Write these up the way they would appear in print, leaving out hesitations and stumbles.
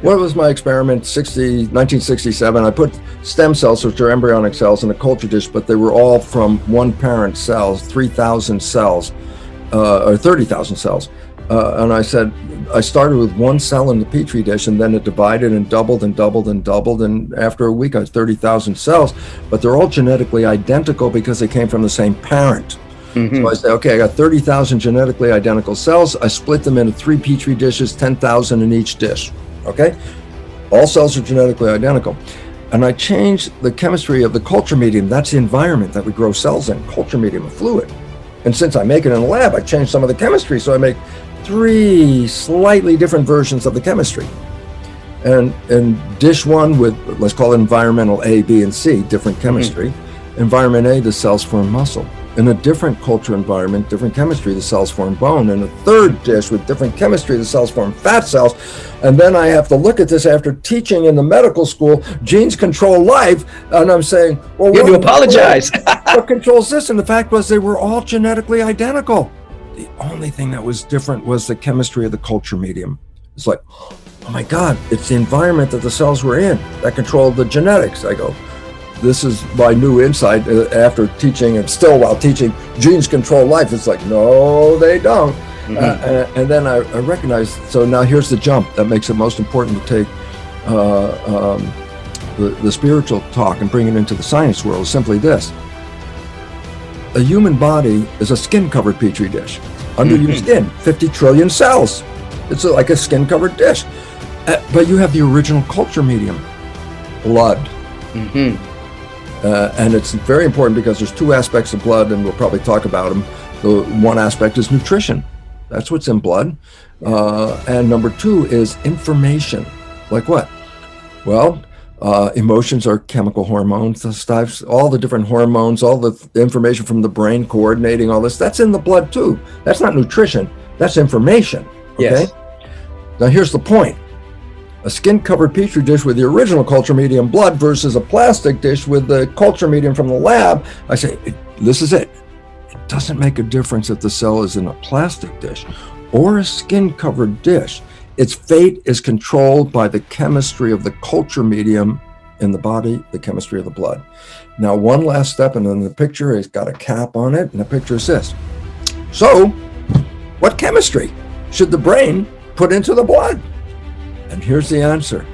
What was my experiment? 1967. I put stem cells, which are embryonic cells, in a culture dish, but they were all from one parent cells, 3,000 cells, or 30,000 cells. And I said, I started with one cell in the petri dish, and then it divided and doubled and doubled and doubled. And after a week, I had 30,000 cells, but they're all genetically identical because they came from the same parent. Mm-hmm. So I say, okay, I got 30,000 genetically identical cells. I split them into 3 petri dishes, 10,000 in each dish. Okay, all cells are genetically identical. And I changed the chemistry of the culture medium. That's the environment that we grow cells in, culture medium, a fluid. And since I make it in the lab, I changed some of the chemistry. So I make 3 slightly different versions of the chemistry. And dish 1 with, let's call it environmental A, B, and C, different chemistry. Mm-hmm. Environment A, the cells form muscle. In a different culture environment, different chemistry, the cells form bone. In a third dish with different chemistry, the cells form fat cells. And then I have to look at this after teaching in the medical school, genes control life. And I'm saying, well, you apologize. What controls this? And the fact was they were all genetically identical. The only thing that was different was the chemistry of the culture medium. It's like, oh my God, it's the environment that the cells were in that controlled the genetics. I go, this is my new insight after teaching, and still while teaching, genes control life. It's like, no, they don't. Mm-hmm. And then I recognized, so now here's the jump that makes it most important to take the spiritual talk and bring it into the science world. Simply this: a human body is a skin-covered petri dish. Under your skin, 50 trillion cells. It's like a skin-covered dish. But you have the original culture medium, blood. Mm-hmm. And it's very important because there's 2 aspects of blood, and we'll probably talk about them. The one aspect is nutrition. That's what's in blood. And number 2 is information. Like what? Well, emotions are chemical hormones, all the different hormones, all the information from the brain coordinating all this. That's in the blood too. That's not nutrition. That's information. Okay? Yes. Now here's the point. A skin-covered petri dish with the original culture medium blood versus a plastic dish with the culture medium from the lab. I say, this is it. It doesn't make a difference if the cell is in a plastic dish or a skin-covered dish. Its fate is controlled by the chemistry of the culture medium in the body, the chemistry of the blood. Now, one last step, and then the picture has got a cap on it, and the picture is this. So, what chemistry should the brain put into the blood? And here's the answer.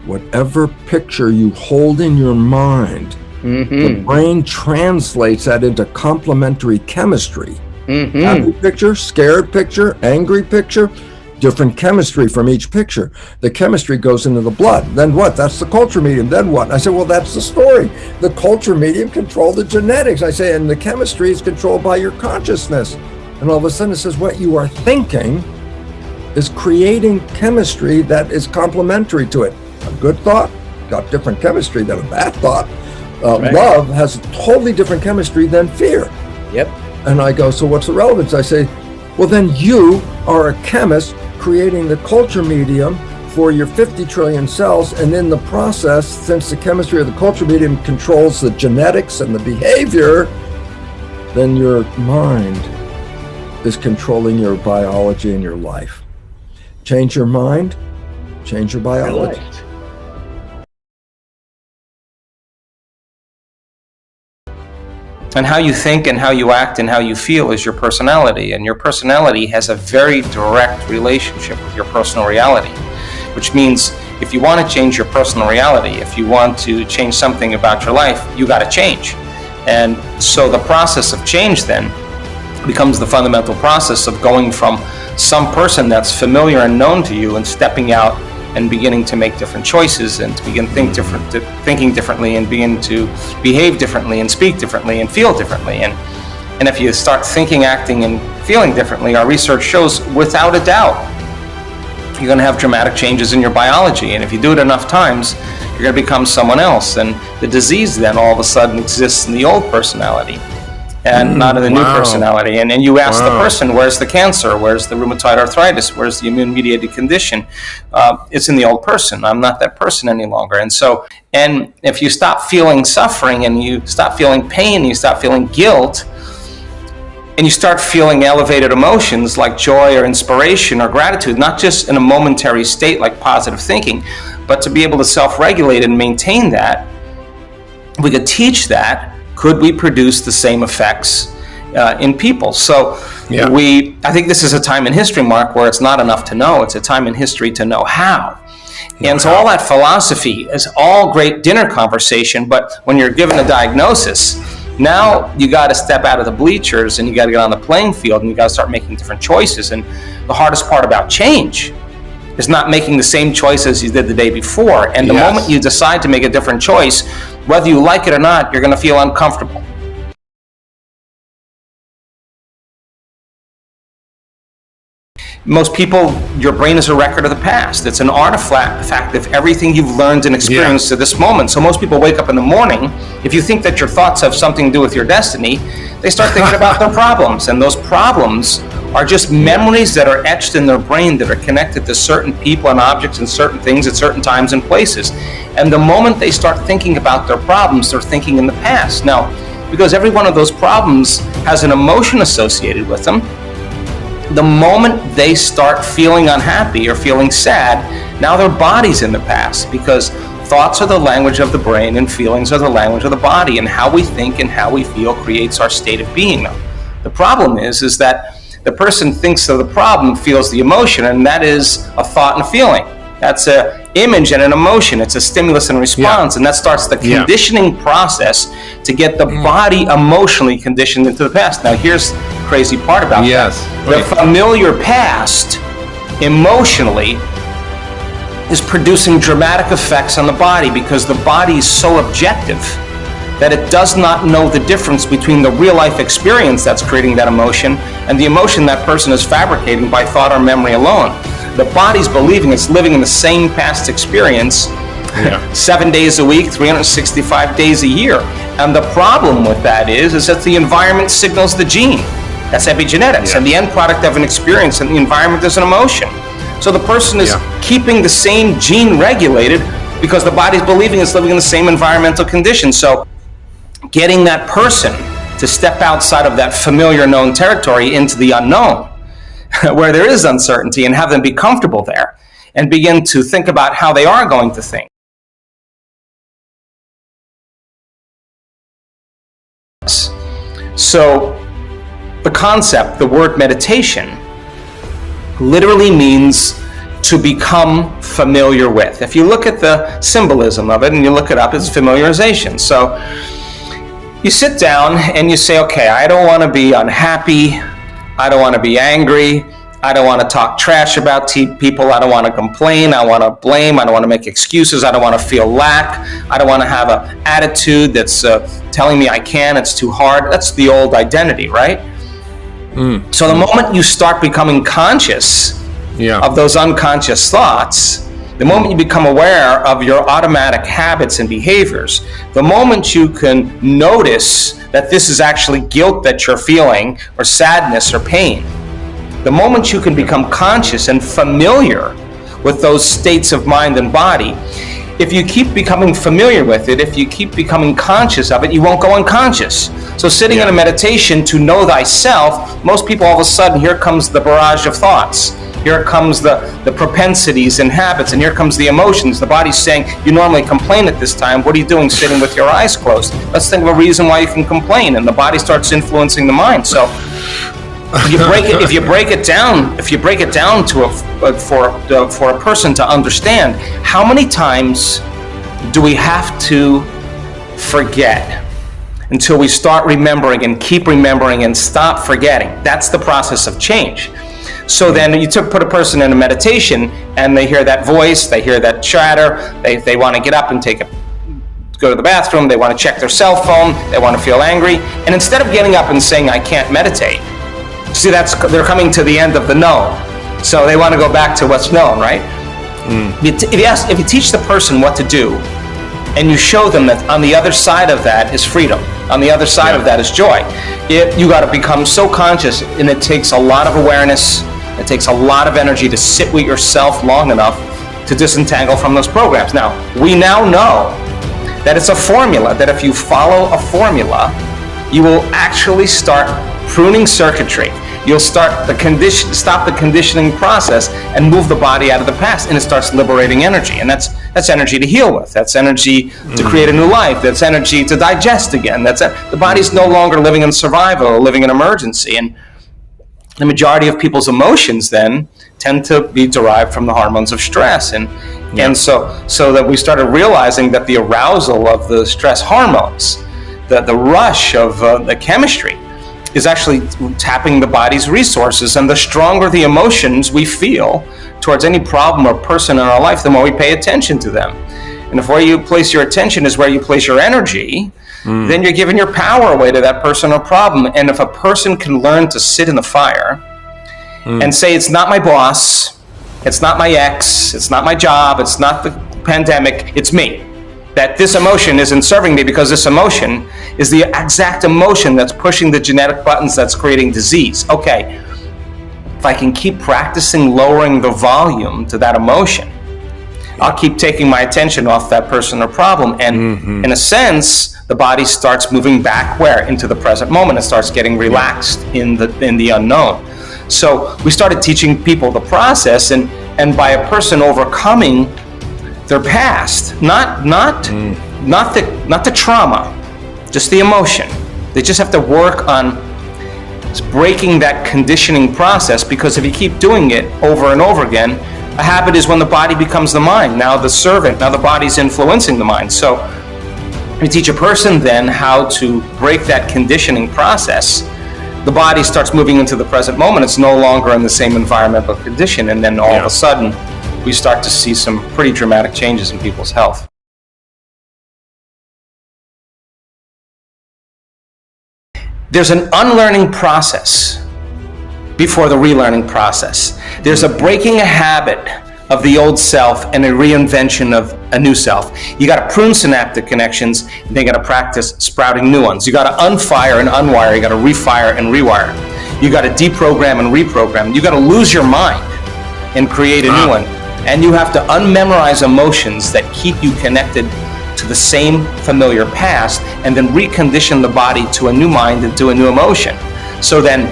Whatever picture you hold in your mind, the brain translates that into complementary chemistry. Happy picture, scared picture, angry picture, different chemistry from each picture. The chemistry goes into the blood. Then what? That's the culture medium. Then what? I said, well, that's the story. The culture medium controlled the genetics. I say, and the chemistry is controlled by your consciousness. And all of a sudden it says what you are thinking is creating chemistry that is complementary to it. A good thought got different chemistry than a bad thought. Right. Love has a totally different chemistry than fear. Yep. And I go, so what's the relevance? I say, well, then you are a chemist creating the culture medium for your 50 trillion cells. And in the process, since the chemistry of the culture medium controls the genetics and the behavior, then your mind is controlling your biology and your life. Change your mind, change your biology. And how you think and how you act and how you feel is your personality. And your personality has a very direct relationship with your personal reality. Which means if you want to change your personal reality, if you want to change something about your life, you got to change. And so the process of change then becomes the fundamental process of going from some person that's familiar and known to you and stepping out and beginning to make different choices and to begin thinking differently and begin to behave differently and speak differently and feel differently. And if you start thinking, acting, and feeling differently, our research shows without a doubt you're going to have dramatic changes in your biology. And if you do it enough times, you're going to become someone else. And the disease then all of a sudden exists in the old personality and not in the new personality. And you ask the person, where's the cancer? Where's the rheumatoid arthritis? Where's the immune-mediated condition? It's in the old person. I'm not that person any longer. And if you stop feeling suffering and you stop feeling pain, you stop feeling guilt, and you start feeling elevated emotions like joy or inspiration or gratitude, not just in a momentary state like positive thinking, but to be able to self-regulate and maintain that. We could teach that. Could we produce the same effects in people? So I think this is a time in history, Mark, where it's not enough to know. It's a time in history to know how. And so all that philosophy is all great dinner conversation, but when you're given a diagnosis, now you got to step out of the bleachers and you got to get on the playing field and you got to start making different choices. And the hardest part about change is not making the same choices you did the day before. And the moment you decide to make a different choice, whether you like it or not, you're going to feel uncomfortable. Most people, your brain is a record of the past. It's an artifact of everything you've learned and experienced to this moment. So most people wake up in the morning, if you think that your thoughts have something to do with your destiny, they start thinking about their problems. And those problems are just memories that are etched in their brain that are connected to certain people and objects and certain things at certain times and places. And the moment they start thinking about their problems, they're thinking in the past. Now, because every one of those problems has an emotion associated with them, the moment they start feeling unhappy or feeling sad, now their body's in the past, because thoughts are the language of the brain and feelings are the language of the body, and how we think and how we feel creates our state of being. Now, the problem is that the person thinks of the problem, feels the emotion, and that is a thought and a feeling. That's an image and an emotion. It's a stimulus and response, and that starts the conditioning process to get the body emotionally conditioned into the past. Now, here's the crazy part about that. The familiar past, emotionally, is producing dramatic effects on the body, because the body is so objective that it does not know the difference between the real life experience that's creating that emotion and the emotion that person is fabricating by thought or memory alone. The body's believing it's living in the same past experience 7 days a week, 365 days a year. And the problem with that is that the environment signals the gene. That's epigenetics. And the end product of an experience in the environment is an emotion. So the person is keeping the same gene regulated because the body's believing it's living in the same environmental conditions. So getting that person to step outside of that familiar known territory into the unknown, where there is uncertainty, and have them be comfortable there and begin to think about how they are going to think. So the concept, the word meditation, literally means to become familiar with. If you look at the symbolism of it and you look it up, it's familiarization. So you sit down and you say, okay, I don't want to be unhappy. I don't want to be angry. I don't want to talk trash about people. I don't want to complain. I want to blame. I don't want to make excuses. I don't want to feel lack. I don't want to have an attitude that's telling me I can. It's too hard. That's the old identity, right? So the moment you start becoming conscious of those unconscious thoughts, the moment you become aware of your automatic habits and behaviors, the moment you can notice that this is actually guilt that you're feeling, or sadness or pain, the moment you can become conscious and familiar with those states of mind and body, if you keep becoming familiar with it, if you keep becoming conscious of it, you won't go unconscious. So sitting in a meditation to know thyself, most people all of a sudden, here comes the barrage of thoughts. Here comes the propensities and habits, and here comes the emotions. The body's saying, you normally complain at this time. What are you doing sitting with your eyes closed? Let's think of a reason why you can complain. And the body starts influencing the mind. So if you break it down to for a person to understand, how many times do we have to forget until we start remembering and keep remembering and stop forgetting? That's the process of change. So then you put a person in a meditation and they hear that voice, they hear that chatter, they want to get up and go to the bathroom, they want to check their cell phone, they want to feel angry. And instead of getting up and saying, I can't meditate, see, they're coming to the end of the known. So they want to go back to what's known, right? If you teach the person what to do, and you show them that on the other side of that is freedom, on the other side of that is joy, you got to become so conscious, and it takes a lot of awareness, it takes a lot of energy to sit with yourself long enough to disentangle from those programs. Now, we now know that it's a formula, that if you follow a formula, you will actually start pruning circuitry. You'll stop the conditioning process and move the body out of the past, and it starts liberating energy. And that's energy to heal with. That's energy to create a new life. That's energy to digest again. The body's no longer living in survival or living in emergency. And the majority of people's emotions then tend to be derived from the hormones of stress. And so that we started realizing that the arousal of the stress hormones, the rush of the chemistry, is actually tapping the body's resources. And the stronger the emotions we feel towards any problem or person in our life, the more we pay attention to them. And if where you place your attention is where you place your energy, then you're giving your power away to that person or problem. And if a person can learn to sit in the fire and say, it's not my boss, it's not my ex, it's not my job, it's not the pandemic, it's me. That this emotion isn't serving me because this emotion is the exact emotion that's pushing the genetic buttons that's creating disease. Okay, if I can keep practicing lowering the volume to that emotion, I'll keep taking my attention off that person or problem. And in a sense, the body starts moving back where? Into the present moment. It starts getting relaxed in the unknown. So we started teaching people the process, and by a person overcoming their past, not the trauma, just the emotion. They just have to work on breaking that conditioning process, because if you keep doing it over and over again, a habit is when the body becomes the mind. Now the servant, now the body's influencing the mind. So we teach a person then how to break that conditioning process. The body starts moving into the present moment. It's no longer in the same environmental condition, and then all of a sudden we start to see some pretty dramatic changes in people's health. There's an unlearning process before the relearning process. There's a breaking a habit of the old self and a reinvention of a new self. You got to prune synaptic connections, and then you got to practice sprouting new ones. You got to unfire and unwire. You got to refire and rewire. You got to deprogram and reprogram. You got to lose your mind and create a new one. And you have to unmemorize emotions that keep you connected to the same familiar past, and then recondition the body to a new mind and to a new emotion. So then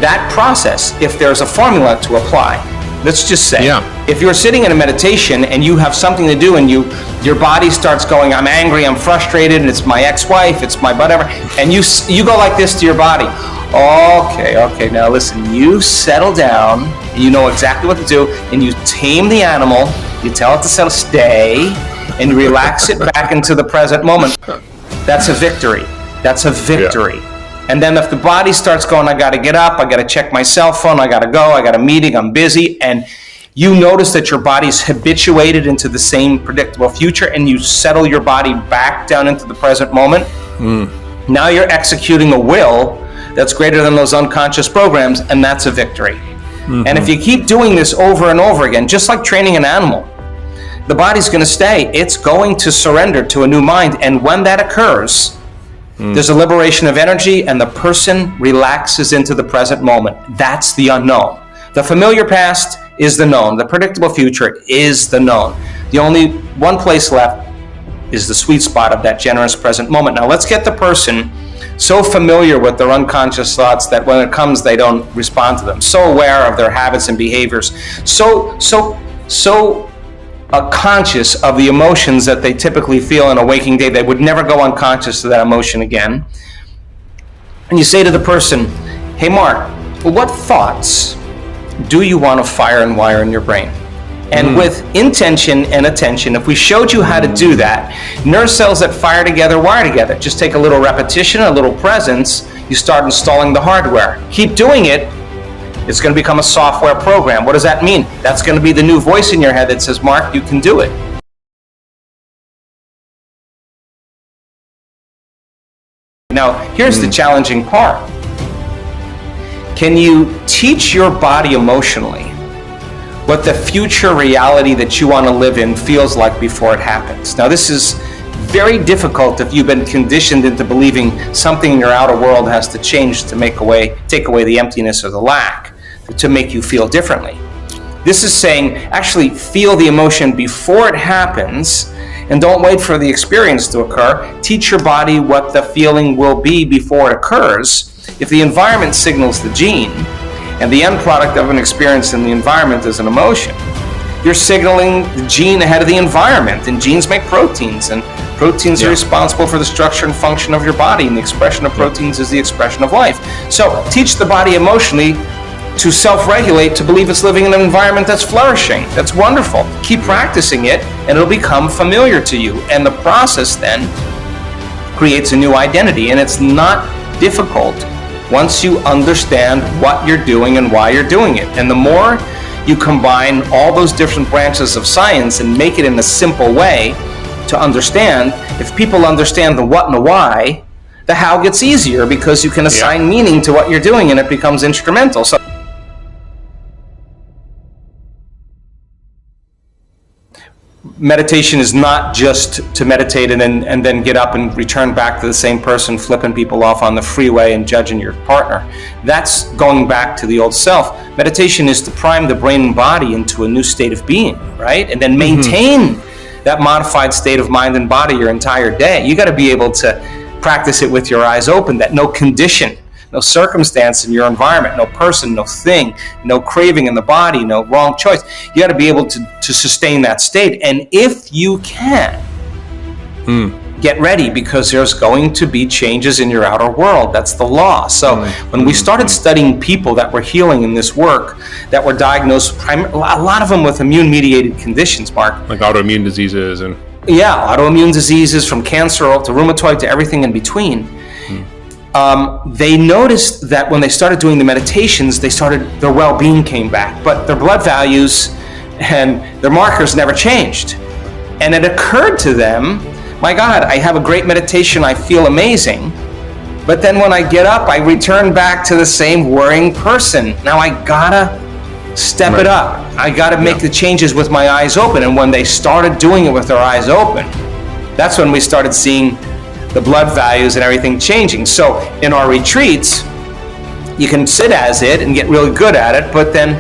that process, if there's a formula to apply, let's just say, if you're sitting in a meditation and you have something to do and your body starts going, I'm angry, I'm frustrated, and it's my ex-wife, it's my whatever, and you go like this to your body. Okay, now listen, you settle down, and you know exactly what to do, and you tame the animal, you tell it to settle, stay, and relax it back into the present moment. That's a victory. That's a victory. And then if the body starts going, I got to get up, I got to check my cell phone, I got to go, I got a meeting, I'm busy, and you notice that your body's habituated into the same predictable future, and you settle your body back down into the present moment, now you're executing a will that's greater than those unconscious programs, and that's a victory. And if you keep doing this over and over again, just like training an animal, the body's going to stay. It's going to surrender to a new mind. And when that occurs, there's a liberation of energy, and the person relaxes into the present moment. That's the unknown. The familiar past is the known. The predictable future is the known. The only one place left is the sweet spot of that generous present moment. Now let's get the person so familiar with their unconscious thoughts that when it comes, they don't respond to them. So aware of their habits and behaviors. So conscious of the emotions that they typically feel in a waking day, they would never go unconscious to that emotion again. And you say to the person, hey Mark, what thoughts do you want to fire and wire in your brain? And with intention and attention, if we showed you how to do that, nerve cells that fire together wire together. Just take a little repetition, a little presence, you start installing the hardware. Keep doing it. It's going to become a software program. What does that mean? That's going to be the new voice in your head that says, Mark, you can do it. Now, here's the challenging part. Can you teach your body emotionally what the future reality that you want to live in feels like before it happens? Now, this is very difficult if you've been conditioned into believing something in your outer world has to change to take away the emptiness or the lack, to make you feel differently. This is saying, actually feel the emotion before it happens, and don't wait for the experience to occur. Teach your body what the feeling will be before it occurs, if the environment signals the gene, and the end product of an experience in the environment is an emotion, you're signaling the gene ahead of the environment, and genes make proteins, and proteins are responsible for the structure and function of your body, and the expression of proteins is the expression of life. So teach the body emotionally to self-regulate, to believe it's living in an environment that's flourishing, that's wonderful. Keep practicing it, and it'll become familiar to you. And the process then creates a new identity, and it's not difficult once you understand what you're doing and why you're doing it. And the more you combine all those different branches of science and make it in a simple way to understand, if people understand the what and the why, the how gets easier, because you can assign meaning to what you're doing and it becomes instrumental. So meditation is not just to meditate and then get up and return back to the same person, flipping people off on the freeway and judging your partner. That's going back to the old self. Meditation is to prime the brain and body into a new state of being, right? And then maintain that modified state of mind and body your entire day. You got to be able to practice it with your eyes open, that no condition, no circumstance in your environment, no person, no thing, no craving in the body, no wrong choice. You got to be able to sustain that state. And if you can, get ready, because there's going to be changes in your outer world. That's the law. So when we started studying people that were healing in this work, that were diagnosed, a lot of them with immune-mediated conditions, Mark. Like autoimmune diseases and... Yeah, autoimmune diseases, from cancer to rheumatoid to everything in between. They noticed that when they started doing the meditations, their well-being came back, but their blood values and their markers never changed. And it occurred to them, my God, I have a great meditation, I feel amazing, but then when I get up, I return back to the same worrying person. Now I gotta step it up. I gotta make the changes with my eyes open. And when they started doing it with their eyes open, that's when we started seeing the blood values and everything changing. So in our retreats, you can sit as it and get really good at it, but then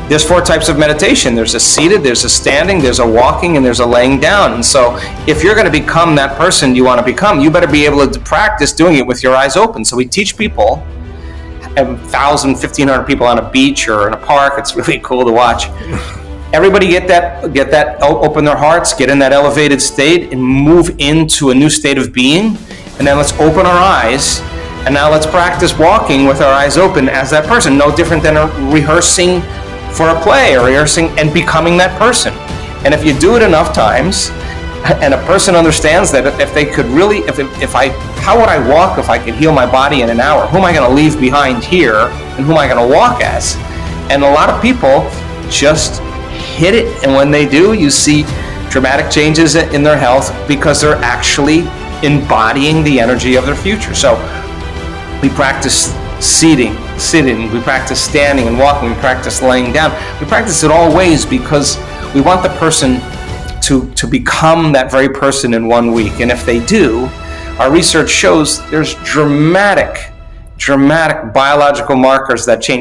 there's 4 types of meditation. There's a seated, there's a standing, there's a walking, and there's a laying down. And so if you're going to become that person you want to become, you better be able to practice doing it with your eyes open. So we teach people, 1,000, 1,500 people on a beach or in a park. It's really cool to watch. Everybody get that, open their hearts, get in that elevated state, and move into a new state of being. And then let's open our eyes, and now let's practice walking with our eyes open as that person. No different than rehearsing for a play, or rehearsing and becoming that person. And if you do it enough times, and a person understands that if they could really, how would I walk if I could heal my body in an hour? Who am I going to leave behind here, and who am I going to walk as? And a lot of people just hit it, and when they do, you see dramatic changes in their health, because they're actually embodying the energy of their future. So we practice sitting, we practice standing and walking, we practice laying down. We practice it all ways because we want the person to become that very person in 1 week. And if they do, our research shows there's dramatic biological markers that change.